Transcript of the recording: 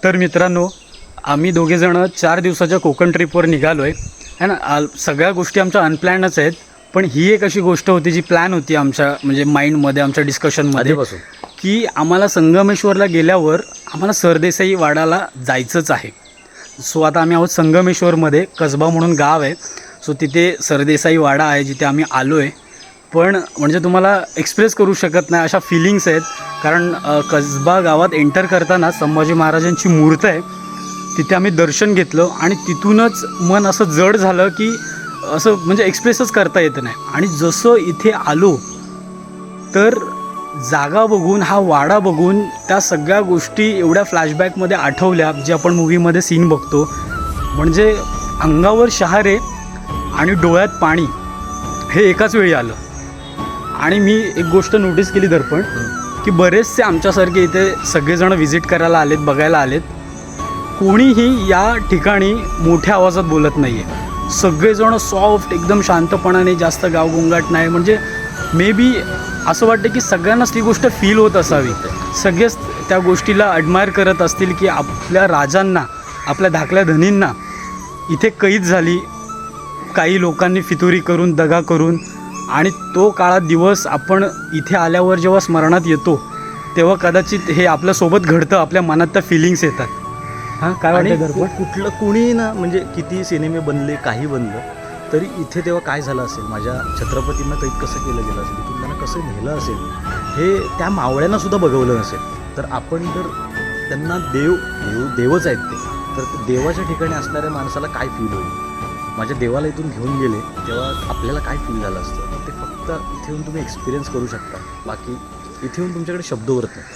तर मित्रांनो, आम्ही दोघेजणं 4 दिवसाच्या कोकण ट्रिपवर निघालो आहे है ना. सगळ्या गोष्टी आमच्या अनप्लॅनच आहेत, पण ही एक अशी गोष्ट होती जी प्लॅन होती आमच्या म्हणजे माइंडमध्ये, आमच्या डिस्कशनमध्ये, की आम्हाला संगमेश्वरला गेल्यावर आम्हाला सरदेसाई वाडाला जायचंच आहे. सो आता आम्ही आहोत संगमेश्वरमध्ये, कसबा म्हणून गाव आहे. सो तिथे सरदेसाई वाडा आहे जिथे आम्ही आलो आहे. पण म्हणजे तुम्हाला एक्सप्रेस करू शकत नाही अशा फिलिंग्स आहेत. कारण कसबा गावात एंटर करताना संभाजी महाराजांची मूर्ती आहे, तिथे आम्ही दर्शन घेतलं आणि तिथूनच मन असं जड झालं की असं म्हणजे एक्सप्रेसच करता येत नाही. आणि जसं इथे आलो तर जागा बघून, हा वाडा बघून त्या सगळ्या गोष्टी एवढ्या फ्लॅशबॅकमध्ये आठवल्या, जे आपण मूवीमध्ये सीन बघतो. म्हणजे अंगावर शहारे आणि डोळ्यात पाणी हे एकाच वेळी आलं. आणि मी एक गोष्ट नोटीस केली दर्पण, की बरेचसे आमच्यासारखे इथे सगळेजण व्हिजिट करायला आलेत, बघायला आलेत. कोणीही या ठिकाणी मोठ्या आवाजात बोलत नाही आहे. सगळेजण सॉफ्ट, एकदम शांतपणाने, जास्त गावगोंगाट नाही. म्हणजे मे बी असं वाटतं की सगळ्यांनाच ती गोष्ट फील होत असावी. सगळेच त्या गोष्टीला ॲडमायर करत असतील की आपल्या राजांना, आपल्या धाकल्या धनींना इथे कैद झाली, काही लोकांनी फितुरी करून, दगा करून. आणि तो काळात दिवस आपण इथे आल्यावर जेव्हा स्मरणात येतो तेव्हा कदाचित हे आपल्यासोबत घडतं, आपल्या मनात त्या फिलिंग्स येतात. हां, काय वाटतं? कुठलं कोणी ना, म्हणजे किती सिनेमे बनले, काही बनलं, तरी इथे तेव्हा काय झालं असेल, माझ्या छत्रपतींना कैद कसं केलं गेलं असेल, इथून त्यांना कसं नेलं असेल, हे त्या मावळ्यांना सुद्धा बघवलं नसेल. तर आपण जर त्यांना देवच आहेत ते, तर देवाच्या ठिकाणी असणाऱ्या माणसाला काय फील होईल, माझ्या देवाला इथून घेऊन गेले तेव्हा आपल्याला काय फील झालं असतं, ते फक्त इथे येऊन तुम्ही एक्सपिरियन्स करू शकता. बाकी इथे येऊन तुमच्याकडे शब्द उरत नाही.